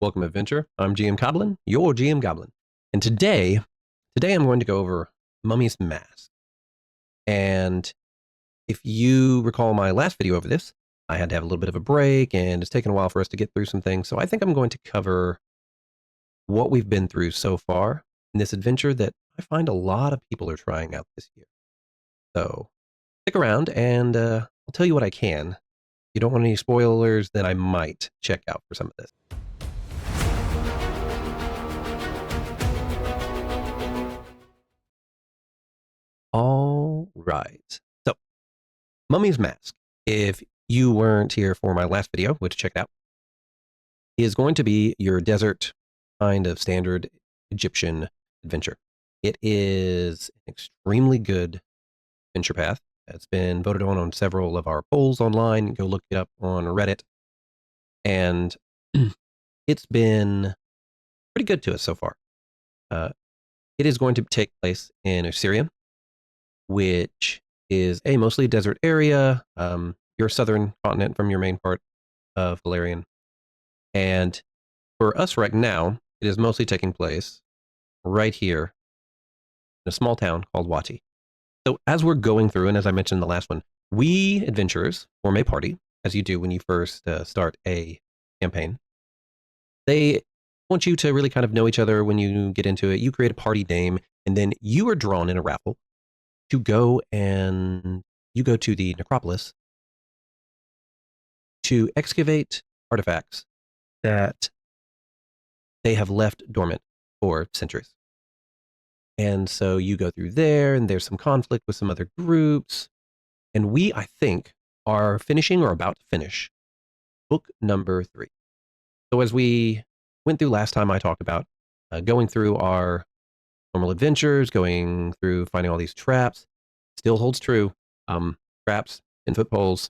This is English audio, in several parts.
Welcome, Adventure. I'm GM Goblin, your GM Goblin. And today I'm going to go over Mummy's Mask. And if you recall my last video over this, I had to have a little bit of a break, and it's taken a while for us to get through some things. So I think I'm going to cover what we've been through so far in this adventure that I find a lot of people are trying out this year. So stick around, and I'll tell you what I can. If you don't want any spoilers, then I might check out for some of this. All right. So, Mummy's Mask, if you weren't here for my last video, which check it out, is going to be your desert kind of standard Egyptian adventure. It is an extremely good adventure path. It's been voted on several of our polls online. Go look it up on Reddit. And it's been pretty good to us so far. It is going to take place in Assyria, which is a mostly desert area. Your southern continent from your main part of Valerian. And for us right now, it is mostly taking place right here in a small town called Wati. So as we're going through, and as I mentioned in the last one, we adventurers form a party, as you do when you first start a campaign. They want you to really kind of know each other when you get into it. You create a party name, and then you are drawn in a raffle to go and you go to the necropolis to excavate artifacts that they have left dormant for centuries. And so you go through there, and there's some conflict with some other groups. And we, I think, are finishing or about to finish book number 3. So as we went through last time, I talked about going through our normal adventures, going through finding all these traps. Still holds true. Traps, 10-foot poles.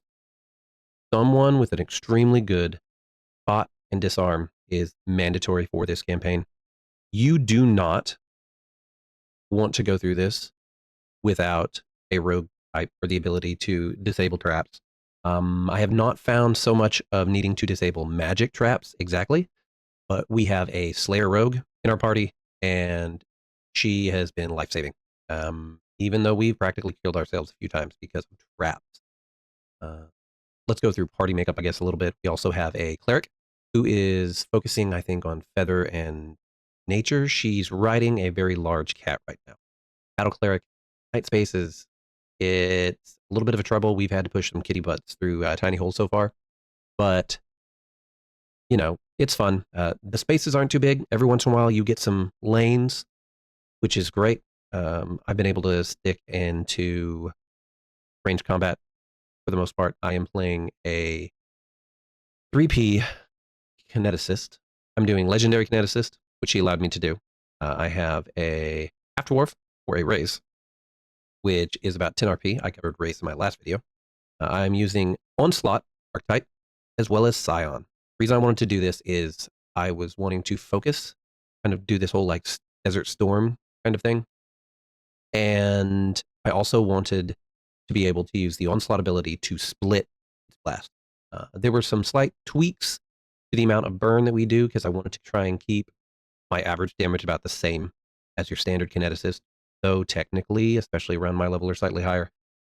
Someone with an extremely good spot and disarm is mandatory for this campaign. You do not want to go through this without a rogue type or the ability to disable traps. I have not found so much of needing to disable magic traps exactly, but we have a Slayer rogue in our party, and she has been life-saving, even though we've practically killed ourselves a few times because of traps. Let's go through party makeup, I guess, a little bit. We also have a cleric who is focusing, I think, on feather and nature. She's riding a very large cat right now. Battle cleric, tight spaces. It's a little bit of a trouble. We've had to push some kitty butts through tiny holes so far, but you know, it's fun. The spaces aren't too big. Every once in a while, you get some lanes, which is great. I've been able to stick into range combat for the most part. I am playing a 3P kineticist. I'm doing legendary kineticist, which he allowed me to do. I have a half dwarf or a raise, which is about 10 RP. I covered raise in my last video. I'm using onslaught archetype as well as scion. The reason I wanted to do this is I was wanting to focus, kind of do this whole like desert storm kind of thing. And I also wanted to be able to use the onslaught ability to split its blast. There were some slight tweaks to the amount of burn that we do because I wanted to try and keep my average damage about the same as your standard kineticist. Though technically, especially around my level or slightly higher,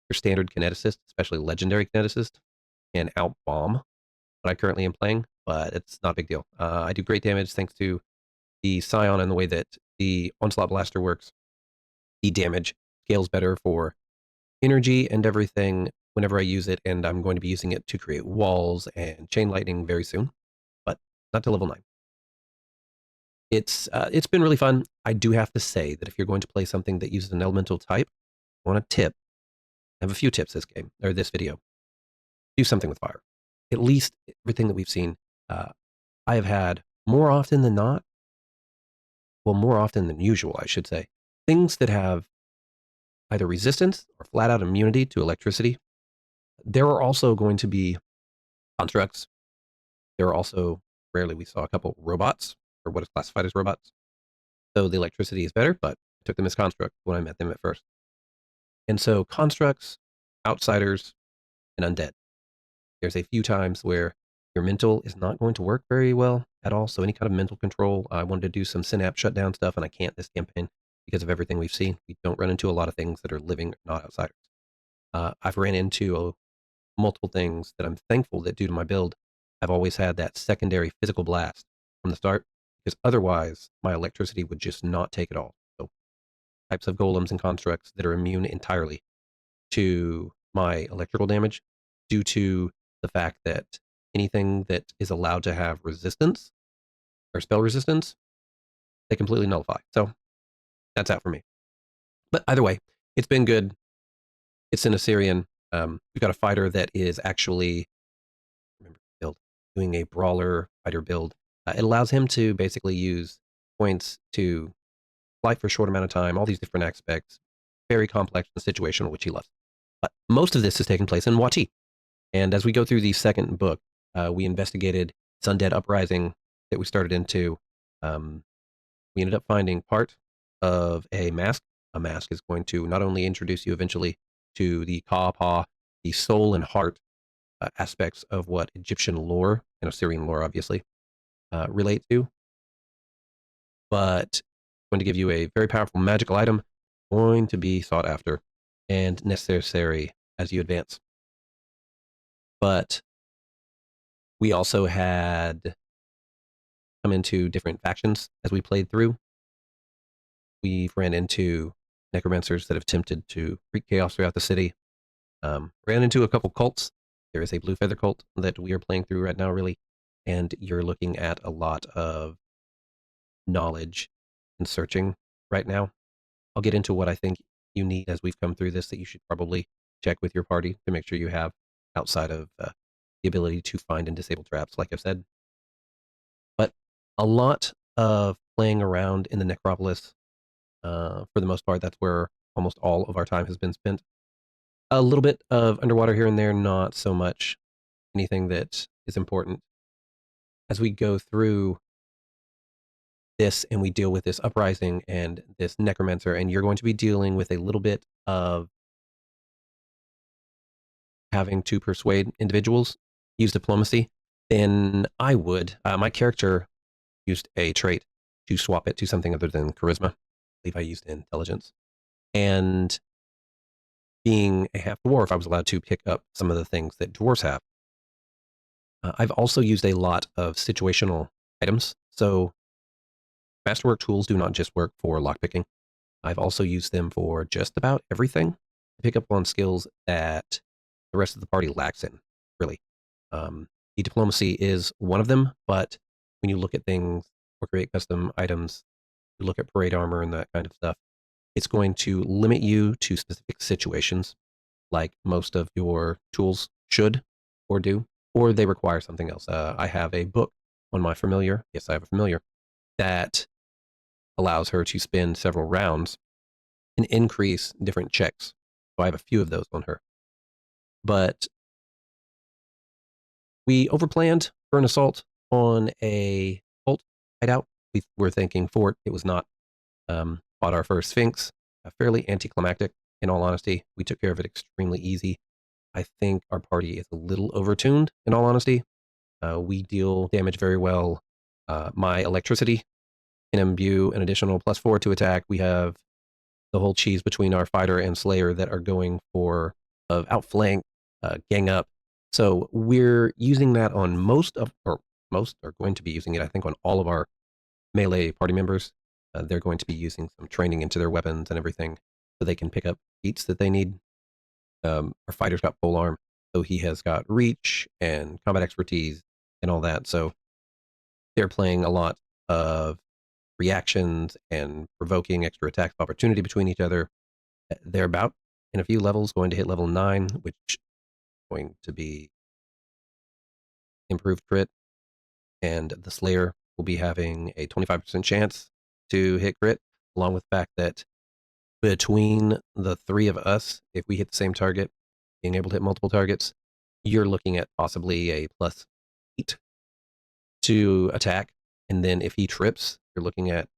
your standard kineticist, especially legendary kineticist, can outbomb what I currently am playing, but it's not a big deal. I do great damage thanks to the Scion and the way that the Onslaught Blaster works. The damage scales better for energy and everything whenever I use it, and I'm going to be using it to create walls and chain lightning very soon, but not to level 9. It's been really fun. I do have to say that if you're going to play something that uses an elemental type, I want a tip. I have a few tips this game, or this video. Do something with fire. At least everything that we've seen, I have had more often than not, well, more often than usual, I should say, things that have either resistance or flat out immunity to electricity. There are also going to be constructs. There are also, rarely we saw a couple robots, or what is classified as robots. So the electricity is better, but I took them as constructs when I met them at first. And so constructs, outsiders, and undead. There's a few times where Your mental is not going to work very well at all. So any kind of mental control, I wanted to do some synapse shutdown stuff, and I can't this campaign because of everything we've seen. We don't run into a lot of things that are living, not outsiders. I've ran into multiple things that I'm thankful that due to my build, I've always had that secondary physical blast from the start, because otherwise my electricity would just not take it all. So types of golems and constructs that are immune entirely to my electrical damage due to the fact that anything that is allowed to have resistance or spell resistance, they completely nullify. So that's out for me. But either way, it's been good. It's in Assyrian. We've got a fighter that is actually, remember, build, doing a brawler fighter build. It allows him to basically use points to fight for a short amount of time, all these different aspects, very complex and situational, which he loves. But most of this has taken place in Wati. And as we go through the second book, we investigated Sundead Uprising that we started into. We ended up finding part of a mask. A mask is going to not only introduce you eventually to the Ka, the soul and heart aspects of what Egyptian lore and Assyrian lore obviously relate to, but going to give you a very powerful magical item, going to be sought after and necessary as you advance. But we also had come into different factions as we played through. We've ran into necromancers that have attempted to wreak chaos throughout the city. Ran into a couple cults. There is a blue feather cult that we are playing through right now, really, and you're looking at a lot of knowledge and searching right now. I'll get into what I think you need as we've come through this that you should probably check with your party to make sure you have outside of the ability to find and disable traps, like I've said. But a lot of playing around in the necropolis. For the most part, that's where almost all of our time has been spent. A little bit of underwater here and there, not so much anything that is important. As we go through this and we deal with this uprising and this necromancer, and you're going to be dealing with a little bit of having to persuade individuals, use diplomacy, then I would. My character used a trait to swap it to something other than charisma. I believe I used intelligence. And being a half dwarf, I was allowed to pick up some of the things that dwarves have. I've also used a lot of situational items. So masterwork tools do not just work for lockpicking. I've also used them for just about everything to pick up on skills that the rest of the party lacks in, really. The diplomacy is one of them, but when you look at things or create custom items, you look at parade armor and that kind of stuff, it's going to limit you to specific situations, like most of your tools should or do, or they require something else. I have a book on my familiar. Yes, I have a familiar that allows her to spend several rounds and increase different checks. So I have a few of those on her. But we overplanned for an assault on a cult hideout. We were thinking fort. It was not. Fought our first Sphinx. Fairly anticlimactic, in all honesty. We took care of it extremely easy. I think our party is a little overtuned, in all honesty. We deal damage very well. My electricity can imbue an additional +4 to attack. We have the whole cheese between our fighter and slayer that are going for outflank, gang up. So we're using that on most are going to be using it, I think, on all of our melee party members. They're going to be using some training into their weapons and everything so they can pick up feats that they need. Our fighter's got polearm, so he has got reach and combat expertise and all that. So they're playing a lot of reactions and provoking extra attacks of opportunity between each other. They're about in a few levels going to hit level 9, which is going to be improved crit, and the Slayer will be having a 25% chance to hit crit, along with the fact that between the three of us, if we hit the same target, being able to hit multiple targets, you're looking at possibly a +8 to attack. And then if he trips, you're looking at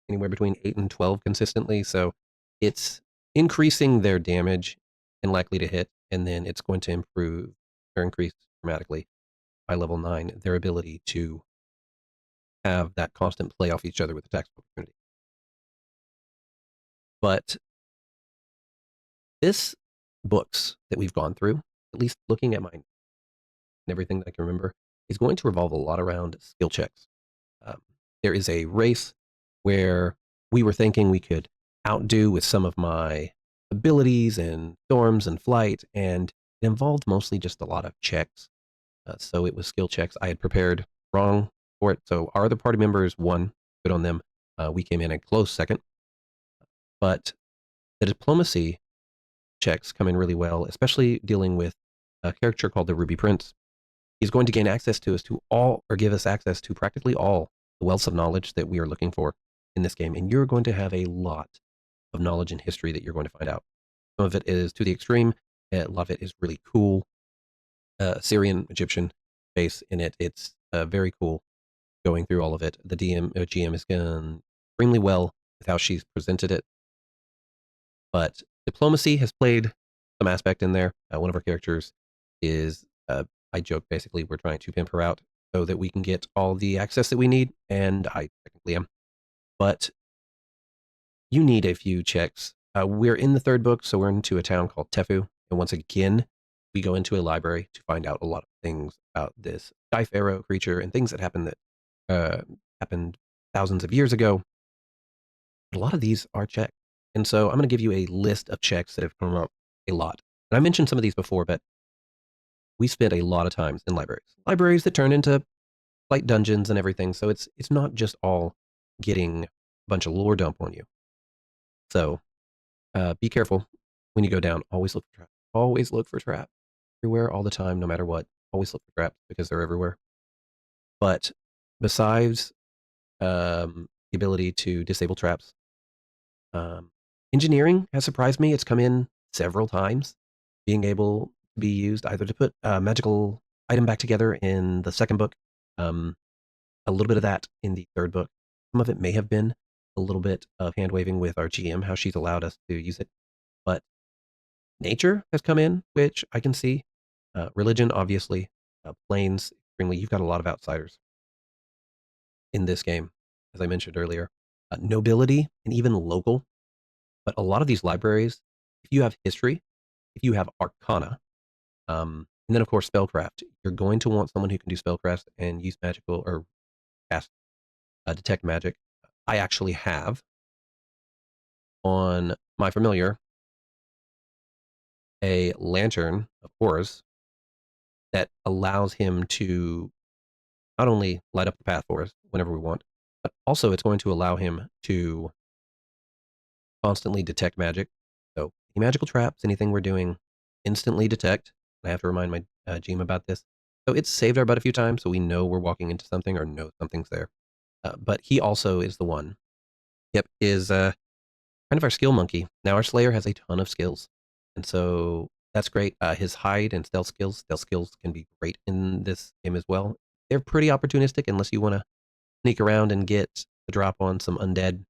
anywhere between 8 and 12 consistently. So it's increasing their damage and likely to hit, and then it's going to improve or increase dramatically by level 9 their ability to have that constant play off each other with attacks of opportunity. But this books that we've gone through, at least looking at mine and everything that I can remember, is going to revolve a lot around skill checks. Um, there is a race where we were thinking we could outdo with some of my abilities and storms and flight, and it involved mostly just a lot of checks. So it was skill checks. I had prepared wrong for it. So our other party members won. Good on them. We came in a close second. But the diplomacy checks come in really well, especially dealing with a character called the Ruby Prince. He's going to gain access to us to all, or give us access to practically all the wealths of knowledge that we are looking for in this game. And you're going to have a lot of knowledge and history that you're going to find out. Some of it is to the extreme. A lot of it is really cool. Syrian Egyptian base in it. It's very cool going through all of it. The GM has gone extremely well with how she's presented it. But diplomacy has played some aspect in there. One of our characters is, I joke basically, we're trying to pimp her out so that we can get all the access that we need, and I technically am. But you need a few checks. We're in the third book, so we're into a town called Tefu, and once again, we go into a library to find out a lot of things about this Sky Pharaoh creature and things that happened thousands of years ago. But a lot of these are checked. And so I'm going to give you a list of checks that have come up a lot. And I mentioned some of these before, but we spent a lot of times in libraries. Libraries that turn into like dungeons and everything. So it's not just all getting a bunch of lore dump on you. So be careful when you go down. Always look for traps. Always look for traps. Everywhere, all the time, no matter what. Always look for traps because they're everywhere. But besides the ability to disable traps, engineering has surprised me. It's come in several times, being able to be used either to put a magical item back together in the second book, a little bit of that in the third book. Some of it may have been a little bit of hand waving with our GM, how she's allowed us to use it. But nature has come in, which I can see. Religion, obviously. Planes, extremely. You've got a lot of outsiders in this game, as I mentioned earlier. Nobility and even local. But a lot of these libraries, if you have history, if you have arcana, and then of course spellcraft, you're going to want someone who can do spellcraft and use magical or cast detect magic. I actually have on my familiar a lantern of Horus that allows him to not only light up the path for us whenever we want, but also it's going to allow him to constantly detect magic. So any magical traps, anything we're doing, instantly detect. I have to remind my GM about this. So it's saved our butt a few times, so we know we're walking into something or know something's there. But he also is the one. Yep, is kind of our skill monkey. Now our Slayer has a ton of skills, and so that's great. His hide and stealth skills can be great in this game as well. They're pretty opportunistic unless you want to sneak around and get the drop on some undead.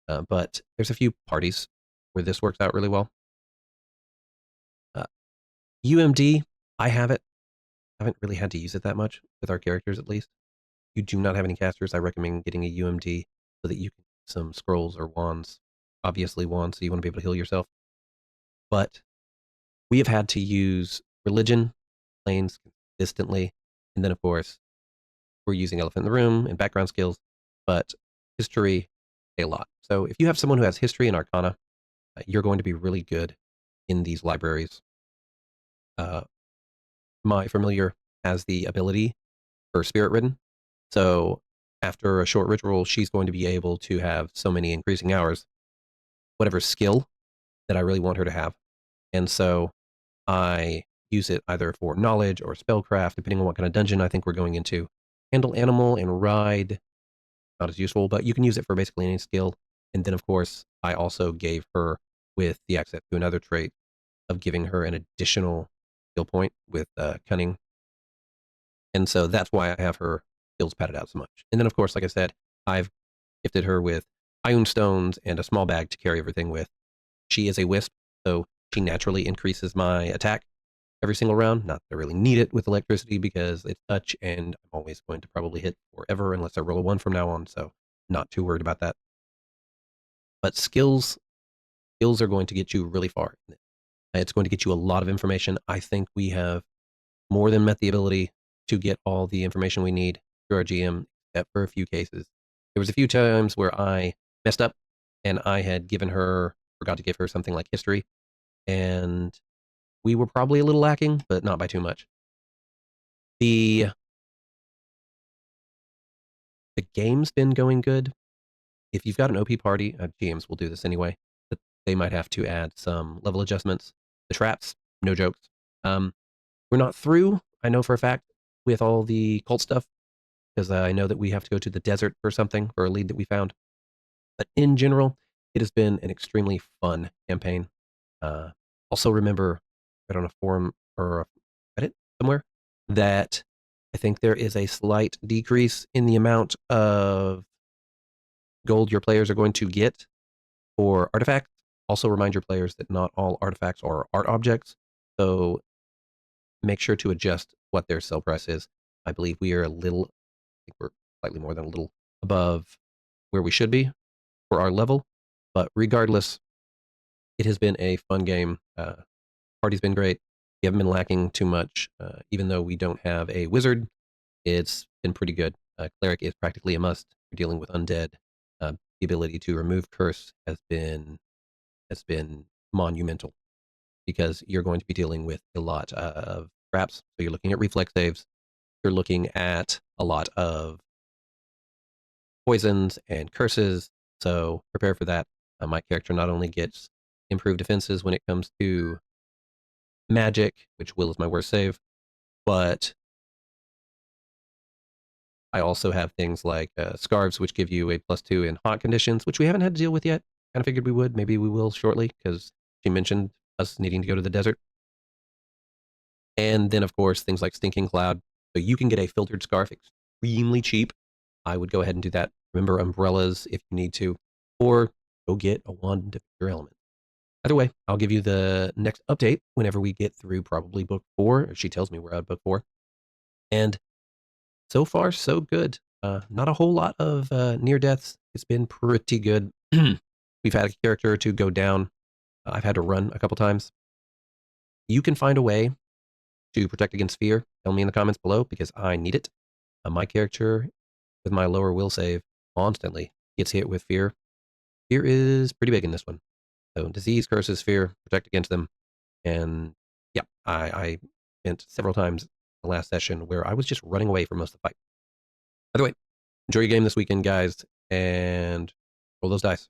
But there's a few parties where this works out really well. UMD, I have it. I haven't really had to use it that much with our characters, at least. If you do not have any casters, I recommend getting a UMD so that you can use some scrolls or wands. Obviously, wands, so you want to be able to heal yourself. But we have had to use religion, planes consistently, and then, of course, we're using Elephant in the Room and background skills, but history a lot. So if you have someone who has history and arcana, you're going to be really good in these libraries. My familiar has the ability for spirit ridden. So after a short ritual, she's going to be able to have so many increasing hours, whatever skill that I really want her to have. And so I use it either for knowledge or spellcraft, depending on what kind of dungeon I think we're going into. Handle animal and ride, not as useful, but you can use it for basically any skill. And then, of course, I also gave her with the access to another trait of giving her an additional skill point with cunning. And so that's why I have her skills padded out so much. And then, of course, like I said, I've gifted her with iron stones and a small bag to carry everything with. She is a wisp, so she naturally increases my attack. every single round. Not that I really need it with electricity because it's touch, and I'm always going to probably hit forever unless I roll a 1 from now on. So not too worried about that. But skills are going to get you really far. It's going to get you a lot of information. I think we have more than met the ability to get all the information we need through our GM, except for a few cases. There was a few times where I messed up and I had forgot to give her something like history, and we were probably a little lacking, but not by too much. The the game's been going good. If you've got an OP party, GMs will do this anyway, but they might have to add some level adjustments. The traps, no jokes. We're not through, I know for a fact, with all the cult stuff, because I know that we have to go to the desert for something, for a lead that we found. But in general, it has been an extremely fun campaign. Uh, also, remember, read on a forum or a Reddit somewhere that I think there is a slight decrease in the amount of gold your players are going to get for artifacts. Also, remind your players that not all artifacts are art objects. So make sure to adjust what their sell price is. I believe we are I think we're slightly more than a little above where we should be for our level. But regardless, it has been a fun game. Party's been great. We haven't been lacking too much. Even though we don't have a wizard, it's been pretty good. Cleric is practically a must. We're dealing with undead. The ability to remove curse has been monumental because you're going to be dealing with a lot of traps. So you're looking at reflex saves. You're looking at a lot of poisons and curses. So prepare for that. My character not only gets improved defenses when it comes to magic, which will is my worst save, but I also have things like scarves, which give you a +2 in hot conditions, which we haven't had to deal with yet. Kind of figured we would. Maybe we will shortly because she mentioned us needing to go to the desert. And then, of course, things like Stinking Cloud. So you can get a filtered scarf extremely cheap. I would go ahead and do that. Remember umbrellas if you need to, or go get a wand to pick your element. Either way, I'll give you the next update whenever we get through probably book 4. If she tells me we're at book 4. And so far, so good. Not a whole lot of near deaths. It's been pretty good. We've had a character or two go down. I've had to run a couple times. You can find a way to protect against fear. Tell me in the comments below because I need it. My character, with my lower will save, constantly gets hit with fear. Fear is pretty big in this one. So disease, curses, fear, protect against them. And yeah, I spent several times the last session where I was just running away from most of the fight. By the way, enjoy your game this weekend, guys, and roll those dice.